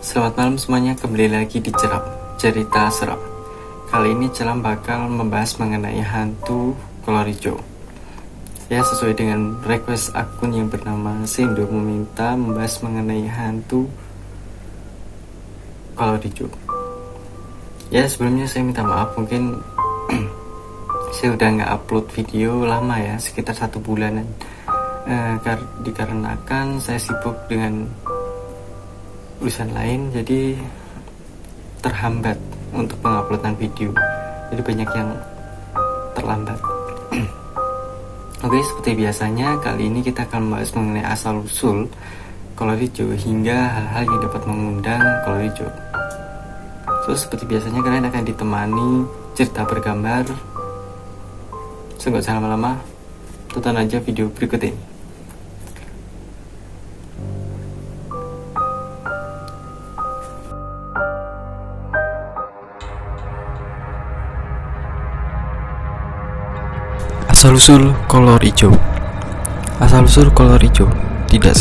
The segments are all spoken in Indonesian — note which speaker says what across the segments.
Speaker 1: Selamat malam semuanya, kembali lagi di Cerita Seram. Kali ini Celam bakal membahas mengenai hantu kolor hijau. Ya, sesuai dengan request akun yang bernama Sendo meminta membahas mengenai hantu kolor hijau. Ya, sebelumnya saya minta maaf, mungkin saya udah nggak upload video lama ya, sekitar 1 bulanan. Dikarenakan saya sibuk dengan urusan lain, jadi terhambat untuk penguploadan video, jadi banyak yang terlambat. Oke, seperti biasanya kali ini kita akan membahas mengenai asal usul kolor hijau hingga hal-hal yang dapat mengundang kolor hijau. Seperti biasanya kalian akan ditemani cerita bergambar. Nggak usah lama-lama, tonton aja video berikut ini. Asal-usul kolor hijau. Asal-usul kolor hijau tidak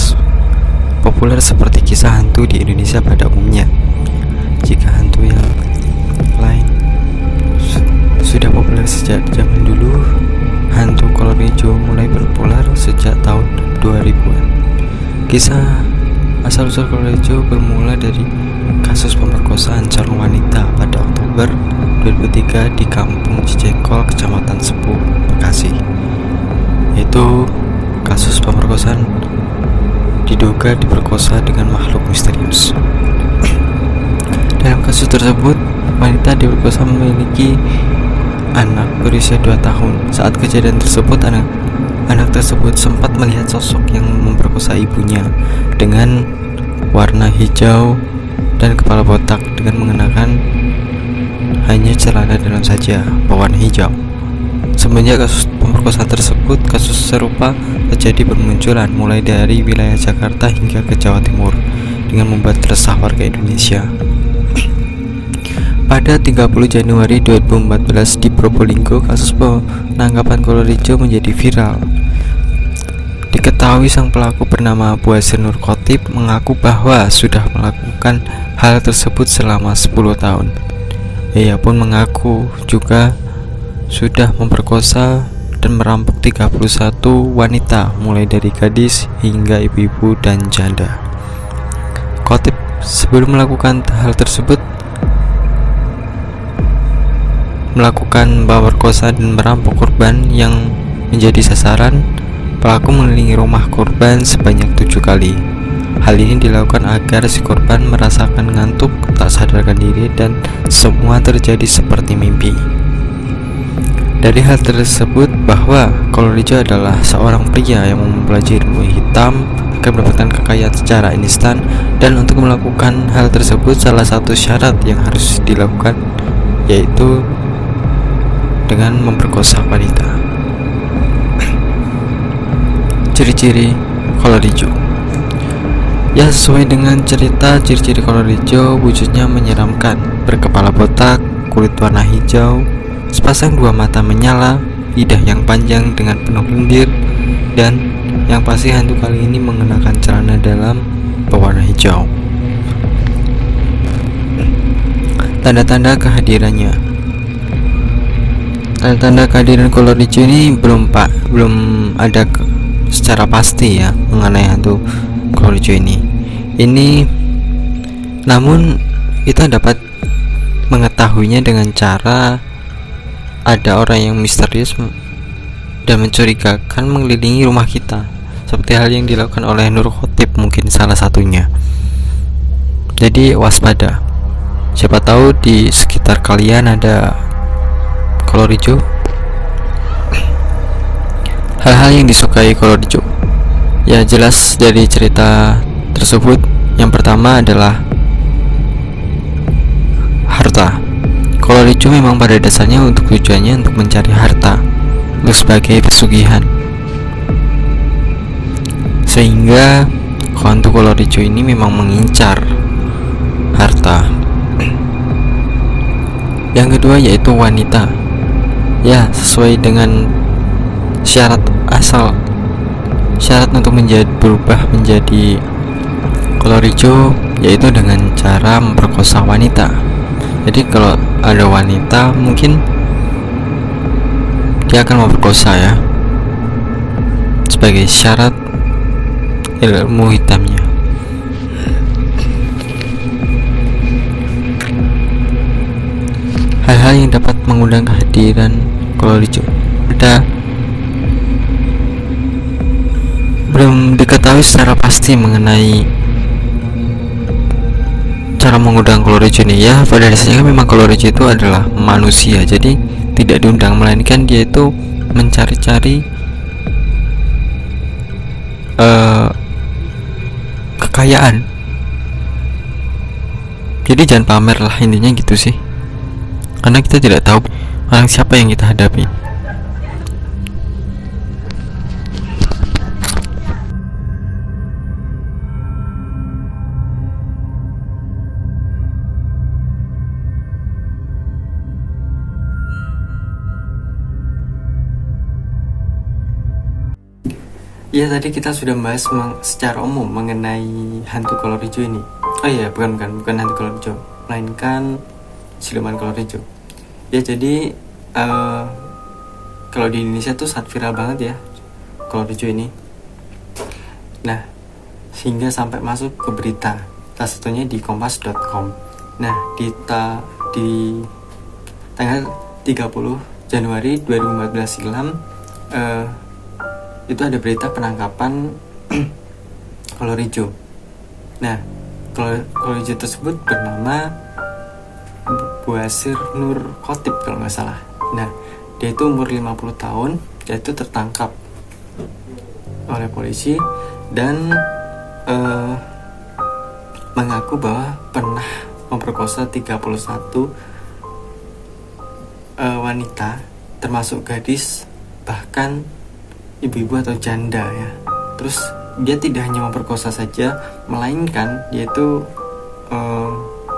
Speaker 1: populer seperti kisah hantu di Indonesia pada umumnya. Jika hantu yang lain sudah populer sejak zaman dulu, hantu kolor hijau mulai berpopuler sejak tahun 2000-an. Kisah asal-usul kolor hijau bermula dari kasus pemerkosaan calon wanita pada Oktober 2003 di Kampung Cijengkol, Kecamatan Sepuh, Bekasi. Yaitu kasus pemerkosaan diduga diperkosa dengan makhluk misterius. Dalam kasus tersebut, wanita diperkosa memiliki anak berusia 2 tahun. Saat kejadian tersebut, anak tersebut sempat melihat sosok yang memperkosa ibunya dengan warna hijau dan kepala botak dengan mengenakan hanya celana dalam saja berwarna hijau. Semenjak kasus pemerkosaan tersebut, kasus serupa terjadi bermunculan mulai dari wilayah Jakarta hingga ke Jawa Timur dengan membuat resah warga Indonesia. Pada 30 Januari 2014 di Probolinggo, kasus penangkapan kolor hijau menjadi viral. Diketahui sang pelaku bernama Abu Hasan Nur Khotib mengaku bahwa sudah melakukan hal tersebut selama 10 tahun. Ia pun mengaku juga sudah memperkosa dan merampok 31 wanita, mulai dari gadis hingga ibu-ibu dan janda. Khotib sebelum melakukan hal tersebut melakukan pemerkosaan dan merampok korban yang menjadi sasaran. Pelaku mengelilingi rumah korban sebanyak 7 kali. Hal ini dilakukan agar si korban merasakan ngantuk, tak sadarkan diri, dan semua terjadi seperti mimpi. Dari hal tersebut bahwa kolor hijau adalah seorang pria yang mempelajari ilmu hitam akan mendapatkan kekayaan secara instan, dan untuk melakukan hal tersebut salah satu syarat yang harus dilakukan yaitu dengan memperkosa wanita. Ciri-ciri kolor hijau. Ya, sesuai dengan cerita, ciri-ciri kolor hijau wujudnya menyeramkan, berkepala botak, kulit warna hijau, sepasang 2 mata menyala, lidah yang panjang dengan penuh lendir, dan yang pasti hantu kali ini mengenakan celana dalam berwarna hijau. Tanda-tanda kehadirannya. Tanda-tanda kehadiran kolor hijau ini belum ada secara pasti ya mengenai hantu kolor hijau ini, namun kita dapat mengetahuinya dengan cara ada orang yang misterius dan mencurigakan mengelilingi rumah kita, seperti hal yang dilakukan oleh Nur Khotib mungkin salah satunya. Jadi waspada, siapa tahu di sekitar kalian ada kolor hijau. Hal-hal yang disukai kolor hijau, ya jelas dari cerita tersebut. Yang pertama adalah harta. Kolor hijau memang pada dasarnya untuk tujuannya untuk mencari harta, untuk sebagai pesugihan, sehingga hantu kolor hijau ini memang mengincar harta. Yang kedua yaitu wanita. Ya, sesuai dengan syarat untuk berubah menjadi Kolor hijau yaitu dengan cara memperkosa wanita. Jadi kalau ada wanita mungkin dia akan memperkosa ya, sebagai syarat ilmu hitamnya. Hal-hal yang dapat mengundang kehadiran kolor hijau. Belum diketahui secara pasti mengenai cara mengundang kolor hijau ini ya. Pada dasarnya memang kolor hijau itu adalah manusia, jadi tidak diundang, melainkan dia itu mencari-cari kekayaan. Jadi jangan pamer lah, intinya gitu sih, karena kita tidak tahu orang siapa yang kita hadapi. Ya, tadi kita sudah membahas secara umum mengenai hantu kolor hijau ini. Oh iya, bukan hantu kolor hijau, melainkan siluman kolor hijau. Ya, jadi kalau di Indonesia tuh sangat viral banget ya kolor hijau ini. Nah, sehingga sampai masuk ke berita, salah satunya di kompas.com. Nah, di tanggal 30 Januari 2014 silam, itu ada berita penangkapan kolor hijau. Nah, kolor hijau tersebut bernama Buasir Nur Khotib kalau nggak salah. Nah, dia itu umur 50 tahun, dia itu tertangkap oleh polisi dan mengaku bahwa pernah memperkosa 31 wanita, termasuk gadis, bahkan ibu-ibu atau janda ya. Terus dia tidak hanya memperkosa saja, melainkan dia itu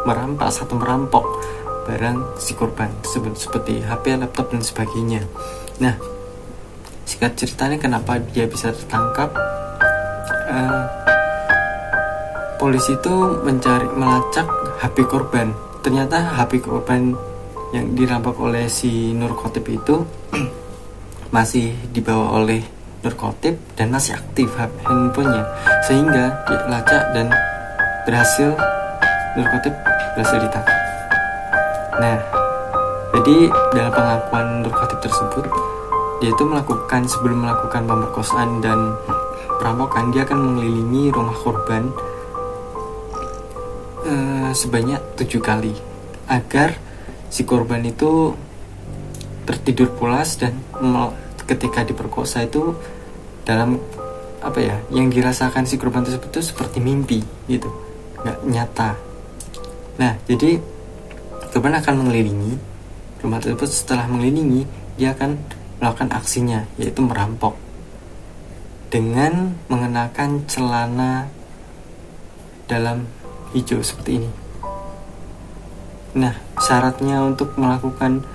Speaker 1: merampas atau merampok barang si korban seperti HP, laptop dan sebagainya. Nah, singkat ceritanya kenapa dia bisa tertangkap, polisi itu melacak HP korban. Ternyata HP korban yang dirampok oleh si Nur Khotib itu masih dibawa oleh Nur Khotib dan masih aktif handphonenya, sehingga dilacak dan Nur Khotib berhasil ditangkap. Nah, jadi dalam pengakuan Nur Khotib tersebut, dia itu sebelum melakukan pemerkosaan dan perampokan, dia akan mengelilingi rumah korban sebanyak 7 kali agar si korban itu tertidur pulas, dan ketika diperkosa itu dalam yang dirasakan si korban tersebut itu seperti mimpi gitu, nggak nyata. Nah, jadi korban akan mengelilingi rumah tersebut. Setelah mengelilingi, dia akan melakukan aksinya, yaitu merampok dengan mengenakan celana dalam hijau seperti ini. Nah, syaratnya untuk melakukan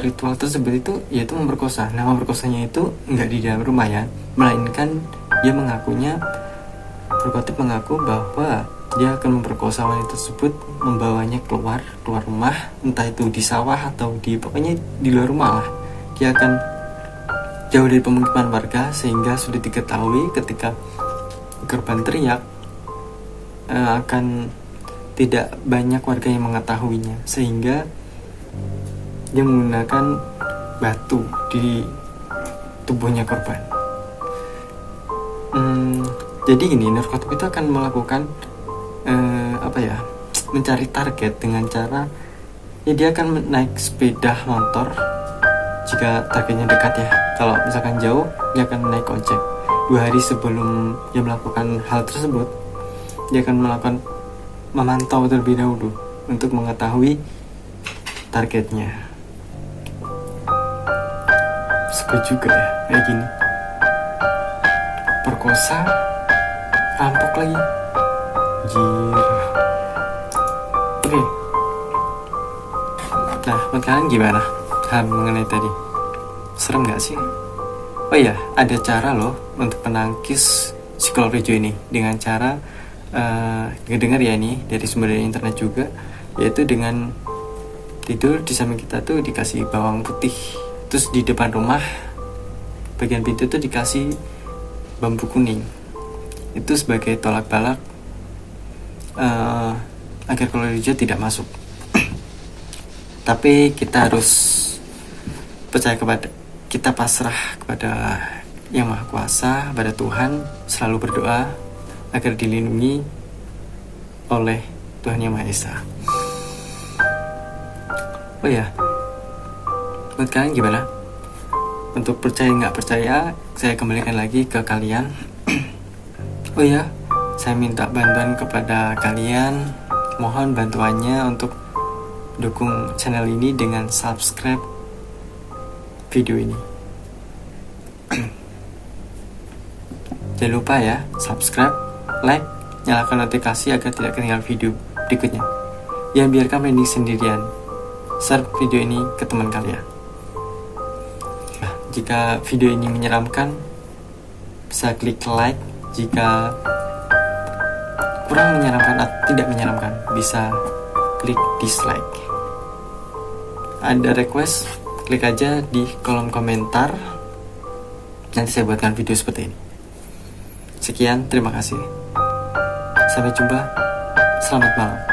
Speaker 1: ritual tersebut itu yaitu memperkosa. Nah, memperkosanya itu nggak di dalam rumah ya, melainkan dia Khotib mengaku bahwa dia akan memperkosa wanita tersebut, membawanya keluar rumah, entah itu di sawah atau pokoknya di luar rumah lah. Dia akan jauh dari pemukiman warga, sehingga sudah diketahui ketika korban teriak akan tidak banyak warga yang mengetahuinya, sehingga dia menggunakan batu di tubuhnya korban. Jadi ini Nur Khotib itu akan melakukan mencari target dengan cara dia akan naik sepeda motor jika targetnya dekat ya. Kalau misalkan jauh, dia akan naik ojek. 2 hari sebelum dia melakukan hal tersebut, dia akan memantau terlebih dahulu untuk mengetahui targetnya. Seru juga ya kayak gini, perkosa, rampok lagi, Oke. Nah, menurut kalian gimana hal mengenai tadi? Serem gak sih? Oh iya, ada cara loh untuk menangkis si kolor hijau ini dengan cara dengar ya, ini dari sumber dari internet juga, yaitu dengan tidur di samping kita tuh dikasih bawang putih, terus di depan rumah bagian pintu tuh dikasih bambu kuning, itu sebagai tolak balak agar kolor hijau tidak masuk. Tapi kita harus percaya kita pasrah kepada Yang Maha Kuasa, pada Tuhan, selalu berdoa agar dilindungi oleh Tuhan Yang Maha Esa. Oh ya, buat kalian gimana? Untuk percaya nggak percaya, saya kembalikan lagi ke kalian. Oh ya, saya minta bantuan kepada kalian. Mohon bantuannya untuk dukung channel ini dengan subscribe video ini. Jangan lupa ya, subscribe, like, nyalakan notifikasi agar tidak ketinggalan video berikutnya. Jangan biarkan mending sendirian. Share video ini ke teman kalian. Nah, jika video ini menyeramkan, bisa klik like. Jika kurang menyeramkan atau tidak menyeramkan, bisa klik dislike. Ada request, klik aja di kolom komentar. Nanti saya buatkan video seperti ini. Sekian, terima kasih. Sampai jumpa. Selamat malam.